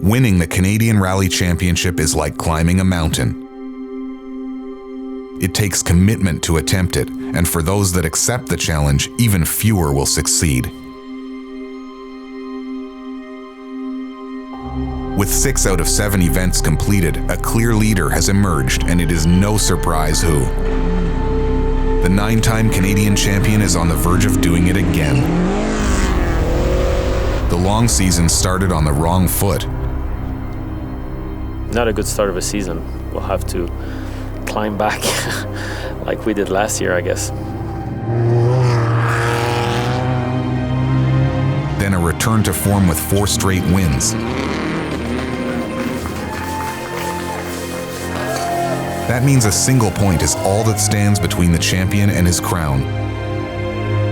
Winning the Canadian Rally Championship is like climbing a mountain. It takes commitment to attempt it, and for those that accept the challenge, even fewer will succeed. With 6 out of 7 events completed, a clear leader has emerged, and it is no surprise who. The 9-time Canadian champion is on the verge of doing it again. The long season started on the wrong foot. Not a good start of a season. We'll have to climb back like we did last year, I guess. Then a return to form with 4 straight wins. That means a single point is all that stands between the champion and his crown.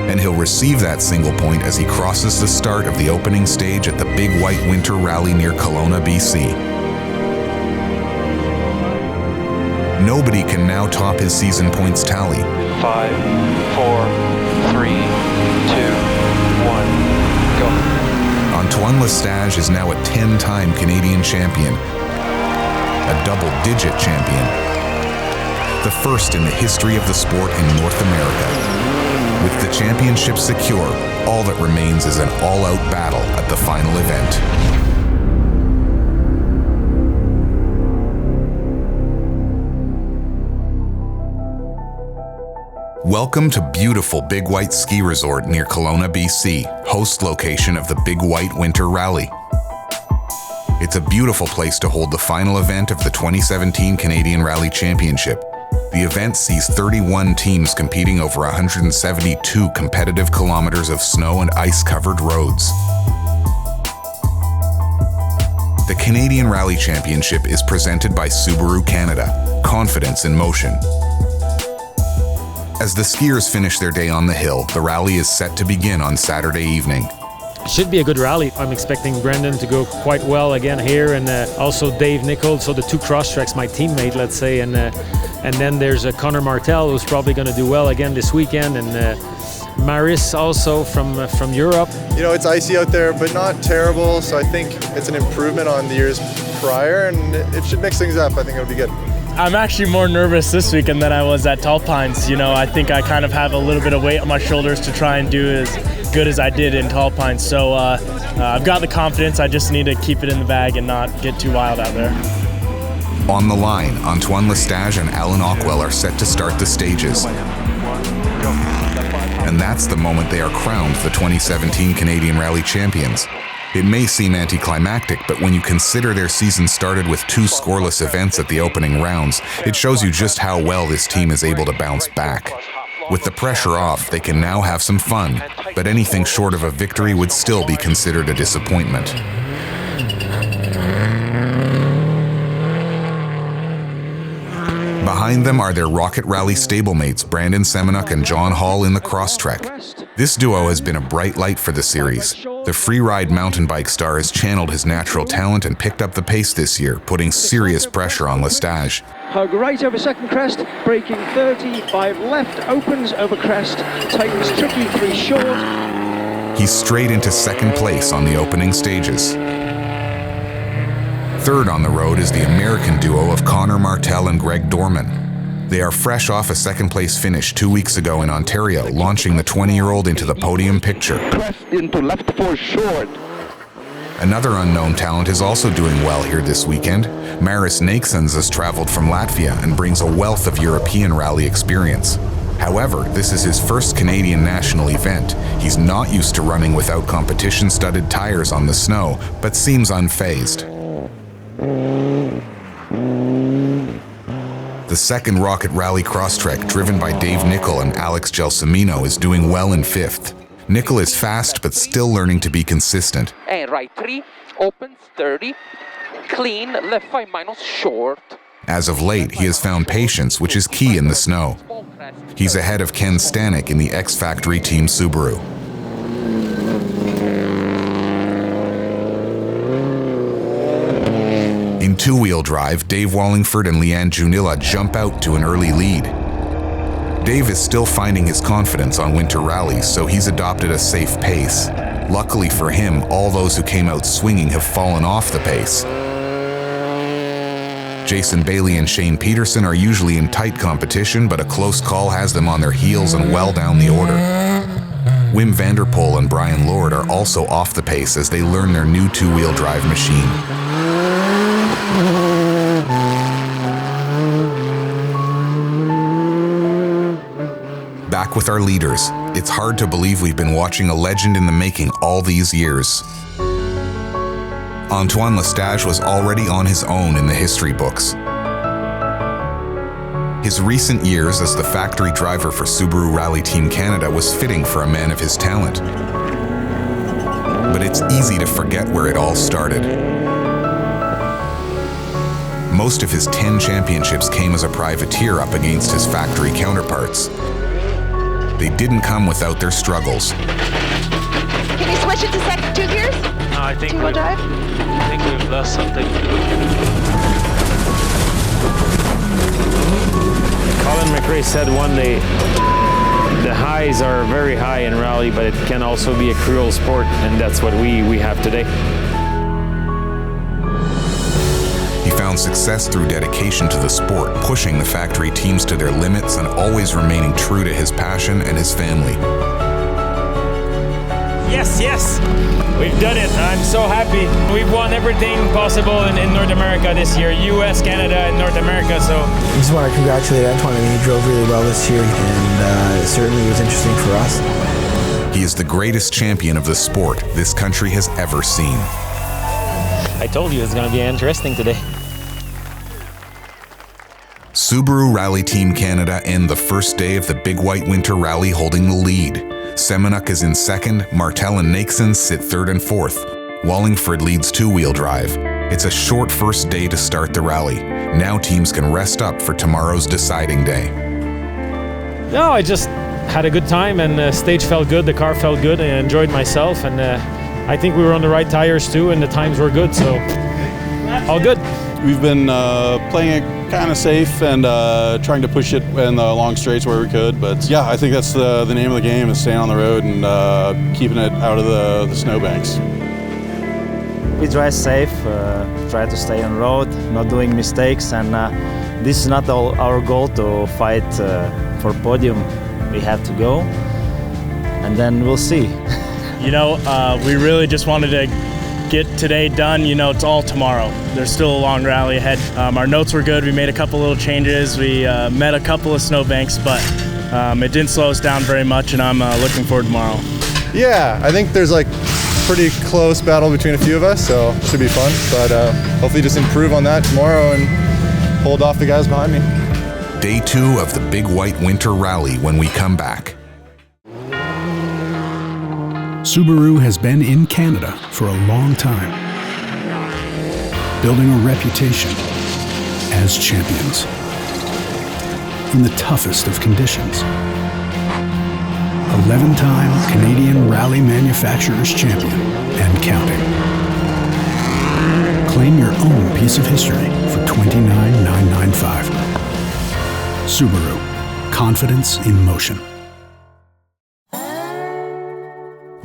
And he'll receive that single point as he crosses the start of the opening stage at the Big White Winter Rally near Kelowna, BC. Nobody can now top his season points tally. 5, 4, 3, 2, 1, go. Antoine Lestage is now a 10-time Canadian champion, a double-digit champion, the first in the history of the sport in North America. With the championship secure, all that remains is an all-out battle at the final event. Welcome to beautiful Big White Ski Resort near Kelowna, BC, host location of the Big White Winter Rally. It's a beautiful place to hold the final event of the 2017 Canadian Rally Championship. The event sees 31 teams competing over 172 competitive kilometers of snow and ice-covered roads. The Canadian Rally Championship is presented by Subaru Canada, confidence in motion. As the skiers finish their day on the hill, the rally is set to begin on Saturday evening. Should be a good rally. I'm expecting Brendan to go quite well again here, and also Dave Nichols, so the 2 cross-treks, my teammate, let's say, and then there's Connor Martel, who's probably going to do well again this weekend, and Maris also from Europe. You know, it's icy out there, but not terrible, so I think it's an improvement on the years prior, and it should mix things up. I think it'll be good. I'm actually more nervous this weekend than I was at Tall Pines. You know, I think I kind of have a little bit of weight on my shoulders to try and do as good as I did in Tall Pines. So I've got the confidence. I just need to keep it in the bag and not get too wild out there. On the line, Antoine Lestage and Alan Ockwell are set to start the stages. And that's the moment they are crowned the 2017 Canadian Rally champions. It may seem anticlimactic, but when you consider their season started with 2 scoreless events at the opening rounds, it shows you just how well this team is able to bounce back. With the pressure off, they can now have some fun, but anything short of a victory would still be considered a disappointment. Behind them are their Rocket Rally stablemates Brandon Semenuk and John Hall in the Crosstrek. This duo has been a bright light for the series. The free-ride mountain bike star has channeled his natural talent and picked up the pace this year, putting serious pressure on Lestage. Hug right over second crest, braking 35 left, opens over crest, tightens tricky 3 short. He's straight into second place on the opening stages. Third on the road is the American duo of Connor Martel and Greg Dorman. They are fresh off a second-place finish 2 weeks ago in Ontario, launching the 20-year-old into the podium picture. Crest into left 4 short. Another unknown talent is also doing well here this weekend. Maris Naiksons has traveled from Latvia and brings a wealth of European rally experience. However, this is his first Canadian national event. He's not used to running without competition-studded tires on the snow, but seems unfazed. The second Rocket Rally Crosstrek, driven by Dave Nichol and Alex Gelsomino, is doing well in 5th. Nichol is fast, but still learning to be consistent. And right 3, opens 30, clean, left 5 minus short. As of late, he has found patience, which is key in the snow. He's ahead of Ken Stanek in the X Factory Team Subaru. In 2-wheel drive, Dave Wallingford and Leanne Junilla jump out to an early lead. Dave is still finding his confidence on winter rallies, so he's adopted a safe pace. Luckily for him, all those who came out swinging have fallen off the pace. Jason Bailey and Shane Peterson are usually in tight competition, but a close call has them on their heels and well down the order. Wim Vanderpoel and Brian Lord are also off the pace as they learn their new two-wheel drive machine. Back with our leaders, it's hard to believe we've been watching a legend in the making all these years. Antoine Lestage was already on his own in the history books. His recent years as the factory driver for Subaru Rally Team Canada was fitting for a man of his talent. But it's easy to forget where it all started. Most of his 10 championships came as a privateer up against his factory counterparts. They didn't come without their struggles. Can you switch it to second 2 gears? No, I think Two-wheel drive? I think we've lost something. Colin McRae said one day, the highs are very high in rally, but it can also be a cruel sport, and that's what we have today. He found success through dedication to the sport, pushing the factory teams to their limits and always remaining true to his passion and his family. Yes, we've done it. I'm so happy. We've won everything possible in North America this year, US, Canada, and North America, so. I just want to congratulate Antoine. I mean, he drove really well this year, and it certainly was interesting for us. He is the greatest champion of the sport this country has ever seen. I told you it's going to be interesting today. Subaru Rally Team Canada end the first day of the Big White Winter Rally holding the lead. Semenuk is in second, Martel and Nakeson sit third and fourth. Wallingford leads two-wheel drive. It's a short first day to start the rally. Now teams can rest up for tomorrow's deciding day. No, I just had a good time, and the stage felt good, the car felt good, I enjoyed myself, and I think we were on the right tires too, and the times were good, so all good. We've been playing it kind of safe and trying to push it in the long straights where we could. But yeah, I think that's the name of the game, is staying on the road and keeping it out of the snowbanks. We drive safe, try to stay on road, not doing mistakes, and this is not our goal to fight for podium. We have to go, and then we'll see. You know, we really just wanted to get today done. You know, it's all tomorrow. There's still a long rally ahead. Our notes were good. We made a couple little changes. We met a couple of snowbanks, but it didn't slow us down very much, and I'm looking forward to tomorrow. Yeah, I think there's like pretty close battle between a few of us, so it should be fun. But hopefully just improve on that tomorrow and hold off the guys behind me. Day 2 of the Big White Winter Rally when we come back. Subaru has been in Canada for a long time, building a reputation as champions in the toughest of conditions. 11-time Canadian Rally Manufacturers Champion and counting. Claim your own piece of history for $29,995. Subaru, confidence in motion.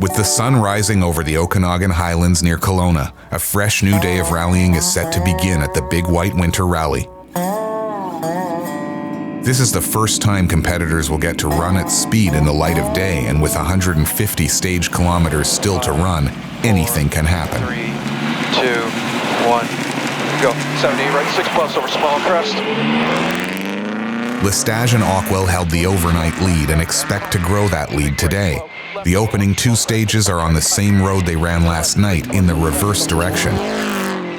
With the sun rising over the Okanagan Highlands near Kelowna, a fresh new day of rallying is set to begin at the Big White Winter Rally. This is the first time competitors will get to run at speed in the light of day, and with 150 stage kilometers still to run, anything can happen. 3, 2, 1, go. 70 right, 6 plus over small crest. Lestage and Ockwell held the overnight lead and expect to grow that lead today. The opening 2 stages are on the same road they ran last night in the reverse direction.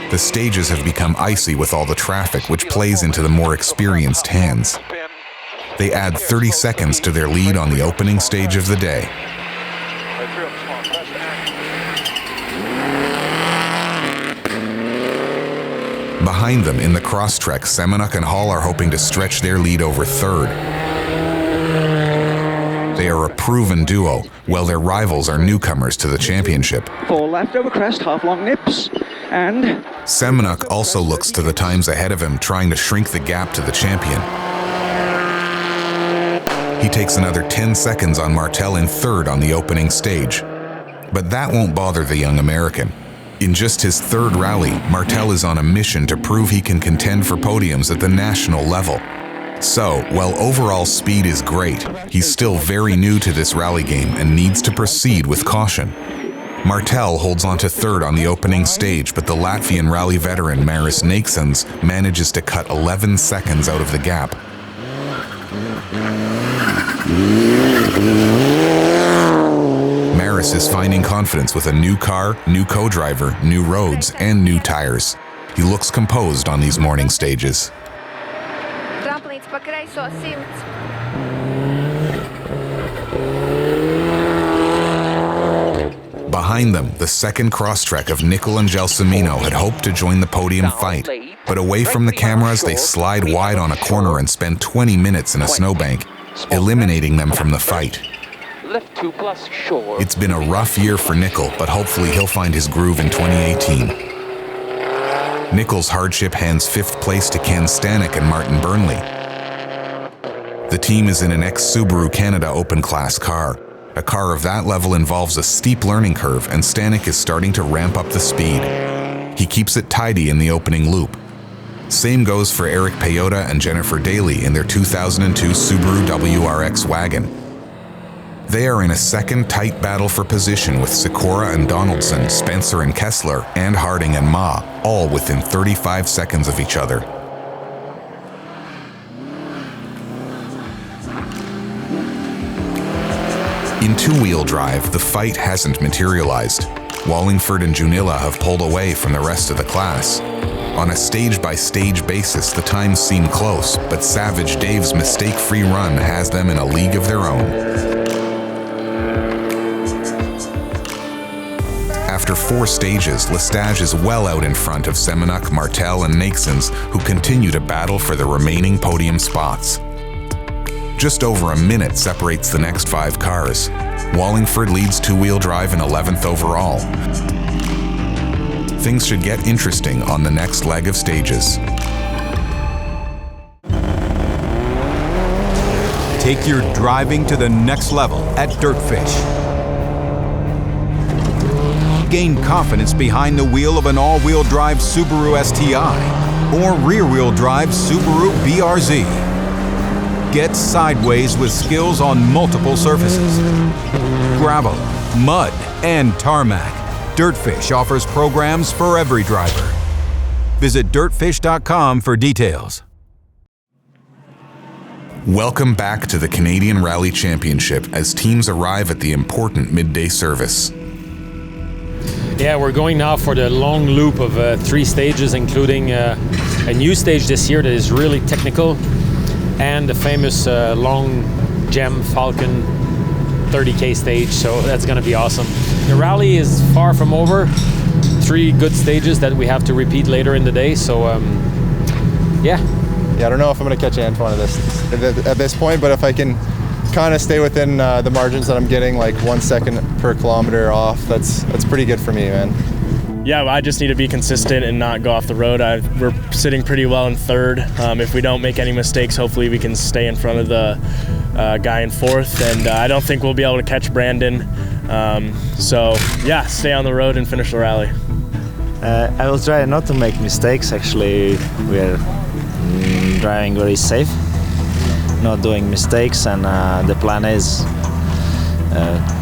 The stages have become icy with all the traffic, which plays into the more experienced hands. They add 30 seconds to their lead on the opening stage of the day. Behind them in the crosstrek, Semenuk and Hall are hoping to stretch their lead over third. They are a proven duo, while their rivals are newcomers to the championship. 4 left over crest, half long nips, and Semenuk also looks to the times ahead of him, trying to shrink the gap to the champion. He takes another 10 seconds on Martel in third on the opening stage. But that won't bother the young American. In just his third rally, Martel is on a mission to prove he can contend for podiums at the national level. So, while overall speed is great, he's still very new to this rally game and needs to proceed with caution. Martel holds on to third on the opening stage, but the Latvian rally veteran Maris Neiksens manages to cut 11 seconds out of the gap. Maris is finding confidence with a new car, new co-driver, new roads, and new tires. He looks composed on these morning stages. Behind them, the second crosstrek of Nicol and Gelsomino had hoped to join the podium fight, but away from the cameras they slide wide on a corner and spend 20 minutes in a snowbank, eliminating them from the fight. It's been a rough year for Nicol, but hopefully he'll find his groove in 2018. Nicol's hardship hands 5th place to Ken Stanek and Martin Burnley. The team is in an ex-Subaru Canada Open Class car. A car of that level involves a steep learning curve, and Stanek is starting to ramp up the speed. He keeps it tidy in the opening loop. Same goes for Eric Peyota and Jennifer Daly in their 2002 Subaru WRX wagon. They are in a second tight battle for position with Sikora and Donaldson, Spencer and Kessler, and Harding and Ma, all within 35 seconds of each other. In two-wheel drive, the fight hasn't materialized. Wallingford and Junilla have pulled away from the rest of the class. On a stage-by-stage basis, the times seem close, but Savage Dave's mistake-free run has them in a league of their own. After 4 stages, Lestage is well out in front of Semenuk, Martel, and Neiksens, who continue to battle for the remaining podium spots. Just over a minute separates the next 5 cars. Wallingford leads two-wheel drive in 11th overall. Things should get interesting on the next leg of stages. Take your driving to the next level at Dirtfish. Gain confidence behind the wheel of an all-wheel drive Subaru STI or rear-wheel drive Subaru BRZ. Get sideways with skills on multiple surfaces. Gravel, mud, and tarmac. Dirtfish offers programs for every driver. Visit dirtfish.com for details. Welcome back to the Canadian Rally Championship as teams arrive at the important midday service. Yeah, we're going now for the long loop of 3 stages, including a new stage this year that is really technical, and the famous long Gem Falcon 30K stage, so that's going to be awesome. The rally is far from over. 3 good stages that we have to repeat later in the day, so yeah. Yeah, I don't know if I'm going to catch Antoine at this point, but if I can kind of stay within the margins that I'm getting, like 1 second per kilometer off, that's pretty good for me, man. Yeah, I just need to be consistent and not go off the road. We're sitting pretty well in 3rd. If we don't make any mistakes, hopefully we can stay in front of the guy in 4th, and I don't think we'll be able to catch Brandon. So yeah, stay on the road and finish the rally. I will try not to make mistakes. Actually, we're driving very safe, not doing mistakes, and the plan is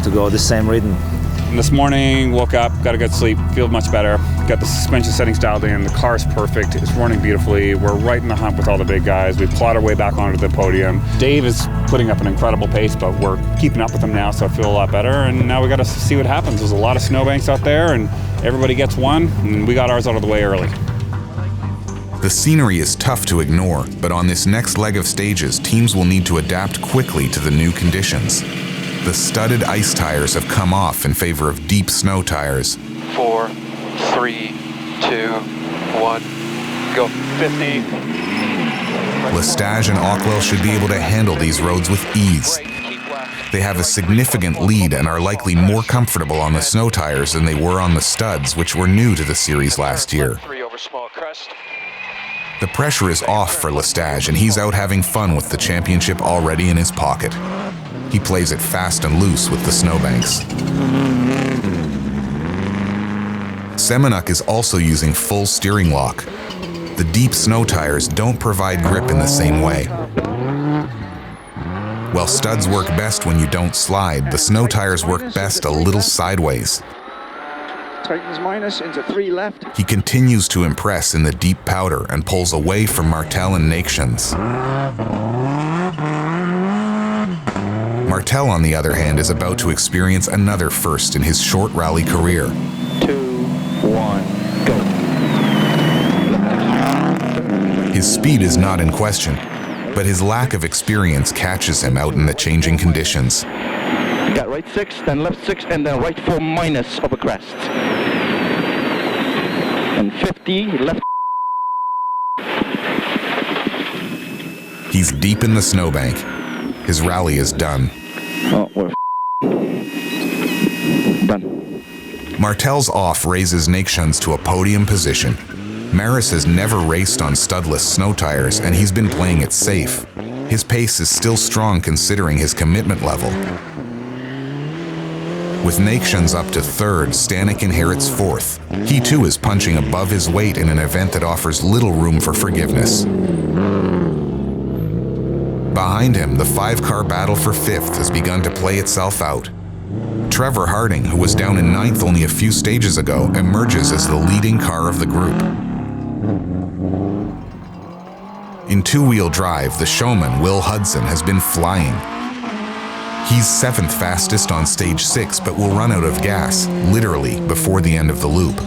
to go the same rhythm. This morning, woke up, got a good sleep, feel much better. Got the suspension settings dialed in, the car's perfect, it's running beautifully. We're right in the hunt with all the big guys. We plot our way back onto the podium. Dave is putting up an incredible pace, but we're keeping up with him now, so I feel a lot better. And now we got to see what happens. There's a lot of snowbanks out there, and everybody gets one, and we got ours out of the way early. The scenery is tough to ignore, but on this next leg of stages, teams will need to adapt quickly to the new conditions. The studded ice tires have come off in favor of deep snow tires. 4, 3, 2, 1, go. 50. Lestage and Ockwell should be able to handle these roads with ease. They have a significant lead and are likely more comfortable on the snow tires than they were on the studs, which were new to the series last year. 3 over small crest. The pressure is off for Lestage, and he's out having fun with the championship already in his pocket. He plays it fast and loose with the snowbanks. Semenuk is also using full steering lock. The deep snow tires don't provide grip in the same way. While studs work best when you don't slide, the snow tires work best a little sideways. Tightens minus into 3 left. He continues to impress in the deep powder and pulls away from Martel and Nations. Martel, on the other hand, is about to experience another first in his short rally career. 2, 1, go. His speed is not in question, but his lack of experience catches him out in the changing conditions. Got right 6, then left 6, and then right 4 minus over crest. And 50, left. He's deep in the snowbank. His rally is done. Oh, we're done. Martel's off raises Nations to a podium position. Maris has never raced on studless snow tires, and he's been playing it safe. His pace is still strong considering his commitment level. With Nations up to 3rd, Stanek inherits 4th. He too is punching above his weight in an event that offers little room for forgiveness. Behind him, the 5-car battle for 5th has begun to play itself out. Trevor Harding, who was down in 9th only a few stages ago, emerges as the leading car of the group. In 2-wheel drive, the showman, Will Hudson, has been flying. He's 7th fastest on stage 6, but will run out of gas, literally, before the end of the loop.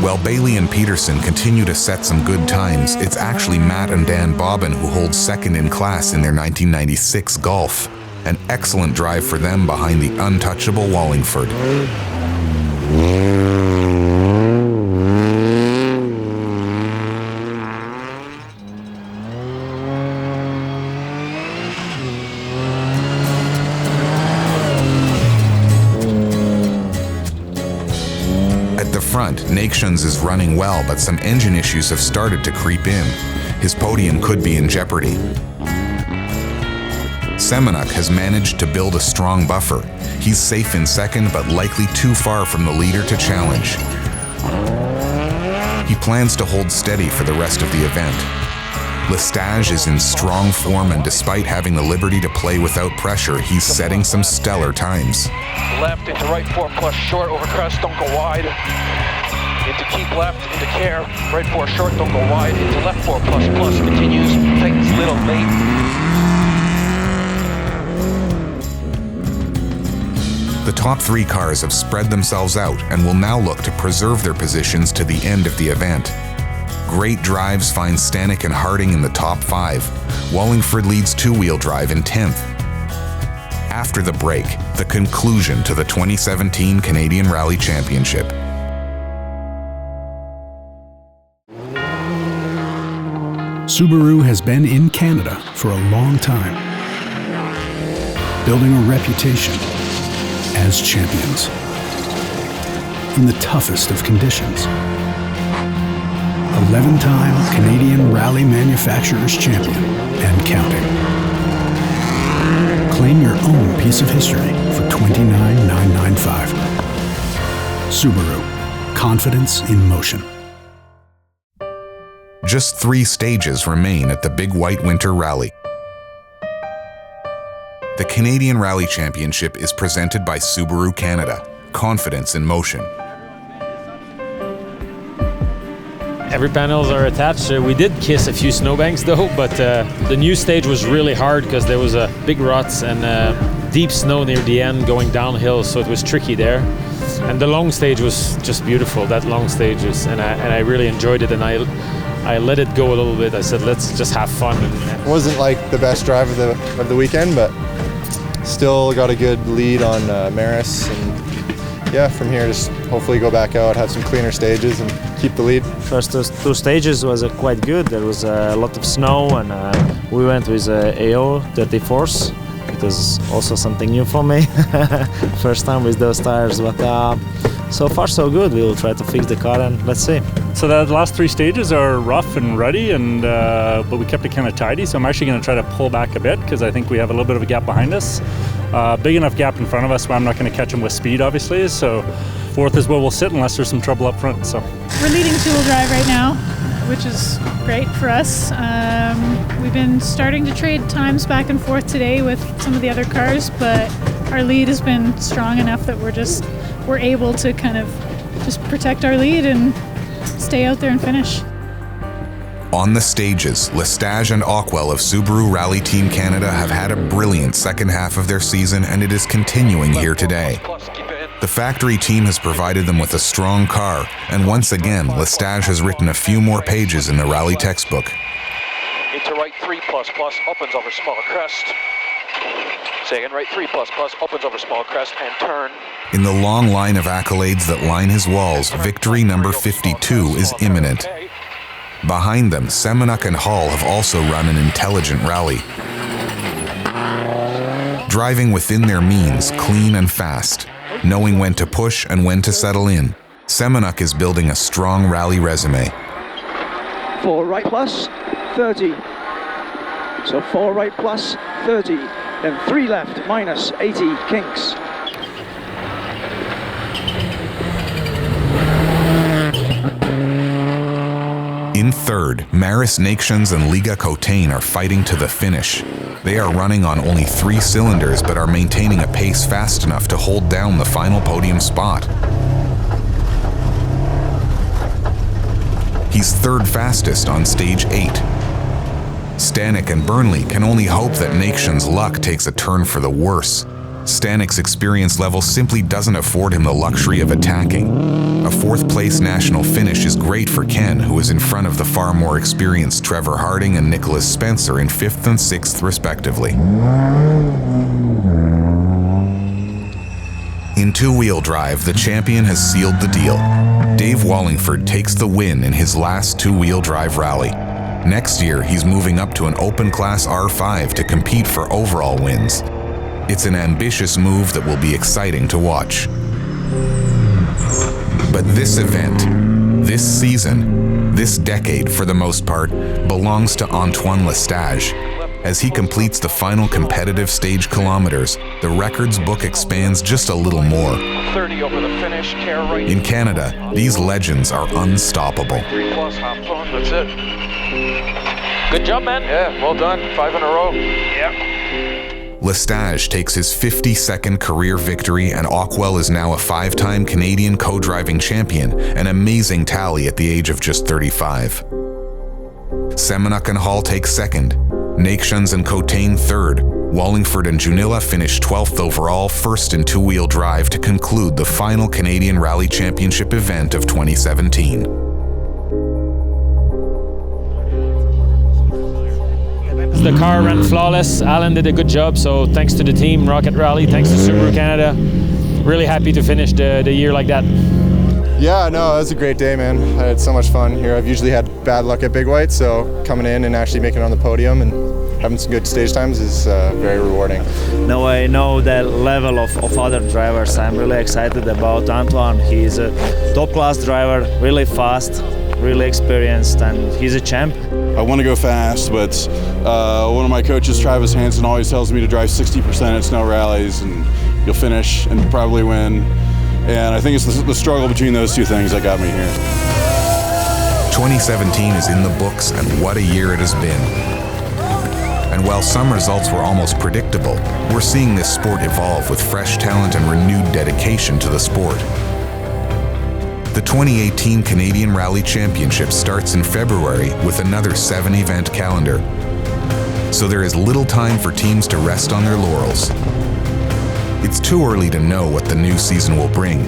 While Bailey and Peterson continue to set some good times, it's actually Matt and Dan Bobbin who hold 2nd in class in their 1996 Golf. An excellent drive for them behind the untouchable Wallingford. Nations is running well, but some engine issues have started to creep in. His podium could be in jeopardy. Semenuk has managed to build a strong buffer. He's safe in 2nd, but likely too far from the leader to challenge. He plans to hold steady for the rest of the event. Lestage is in strong form, and despite having the liberty to play without pressure, he's setting some stellar times. Left into right 4 plus short over crest, don't go wide. Into keep left, into care, right 4 short, don't go wide. Into left 4 plus plus, continues, tightens little late. The top 3 cars have spread themselves out and will now look to preserve their positions to the end of the event. Great drives find Stanek and Harding in the top 5. Wallingford leads 2-wheel drive in 10th. After the break, the conclusion to the 2017 Canadian Rally Championship. Subaru has been in Canada for a long time, building a reputation as champions in the toughest of conditions. 11-time Canadian Rally Manufacturers Champion and counting. Claim your own piece of history for $29,995. Subaru, confidence in motion. Just 3 stages remain at the Big White Winter Rally. The Canadian Rally Championship is presented by Subaru Canada, confidence in motion. Every panels are attached. We did kiss a few snowbanks though, but the new stage was really hard because there was big ruts and deep snow near the end going downhill, so it was tricky there. And the long stage was just beautiful. That long stage is, and I really enjoyed it, and I let it go a little bit. I said, let's just have fun. It wasn't like the best drive of the weekend, but still got a good lead on Maris, and yeah, from here just hopefully go back out, have some cleaner stages, and keep the lead. First 2 stages was quite good. There was a lot of snow, and we went with AO 34s. It was also something new for me. First time with those tires, but so far so good. We will try to fix the car and let's see. So the last 3 stages are rough and ruddy, and but we kept it kind of tidy. So I'm actually going to try to pull back a bit because I think we have a little bit of a gap behind us. Big enough gap in front of us where I'm not going to catch him with speed, obviously. So fourth is where we'll sit unless there's some trouble up front. So we're leading two-wheel drive right now, which is great for us. We've been starting to trade times back and forth today with some of the other cars, but our lead has been strong enough that we're able to kind of just protect our lead and stay out there and finish. On the stages, Lestage and Ockwell of Subaru Rally Team Canada have had a brilliant second half of their season, and it is continuing here today. The factory team has provided them with a strong car, and once again, Lestage has written a few more pages in the rally textbook. Into right 3++, opens over small crest. Second, right 3++, opens over small crest and turn. In the long line of accolades that line his walls, victory number 52 is imminent. Behind them, Semenuk and Hall have also run an intelligent rally. Driving within their means, clean and fast, knowing when to push and when to settle in, Semenuk is building a strong rally resume. 4 right plus, 30. So 4 right plus, 30. Then 3 left minus 80 kinks. In third, Maris Nations and Liga Cotain are fighting to the finish. They are running on only 3 cylinders but are maintaining a pace fast enough to hold down the final podium spot. He's third fastest on stage 8. Stanek and Burnley can only hope that Nations' luck takes a turn for the worse. Stanek's experience level simply doesn't afford him the luxury of attacking. A 4th place national finish is great for Ken, who is in front of the far more experienced Trevor Harding and Nicholas Spencer in 5th and 6th respectively. In two-wheel drive, the champion has sealed the deal. Dave Wallingford takes the win in his last two-wheel drive rally. Next year, he's moving up to an open-class R5 to compete for overall wins. It's an ambitious move that will be exciting to watch. But this event, this season, this decade for the most part, belongs to Antoine Lestage. As he completes the final competitive stage kilometers, the records book expands just a little more. 30 over the finish, care right. In Canada, these legends are unstoppable. 3+, half on, that's it. Good job, man. Yeah, well done. 5 in a row. Yeah. Lestage takes his 52nd career victory, and Ockwell is now a 5-time Canadian co-driving champion, an amazing tally at the age of just 35. Semenuk and Hall take second, Nations and Cotain third, Wallingford and Junilla finish 12th overall, first in two-wheel drive to conclude the final Canadian Rally Championship event of 2017. The car ran flawless. Alan did a good job, so thanks to the team, Rocket Rally, thanks to Subaru Canada. Really happy to finish the year like that. Yeah, no, it was a great day, man. I had so much fun here. I've usually had bad luck at Big White, so coming in and actually making it on the podium and having some good stage times is very rewarding. Now I know the level of other drivers. I'm really excited about Antoine. He's a top-class driver, really fast, really experienced, and he's a champ. I want to go fast, but one of my coaches, Travis Hansen, always tells me to drive 60% at snow rallies and you'll finish and probably win. And I think it's the struggle between those two things that got me here. 2017 is in the books, and what a year it has been. And while some results were almost predictable, we're seeing this sport evolve with fresh talent and renewed dedication to the sport. The 2018 Canadian Rally Championship starts in February with another 7-event calendar. So there is little time for teams to rest on their laurels. It's too early to know what the new season will bring.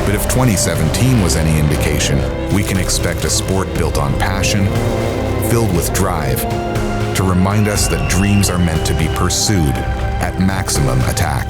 But if 2017 was any indication, we can expect a sport built on passion, filled with drive, to remind us that dreams are meant to be pursued at maximum attack.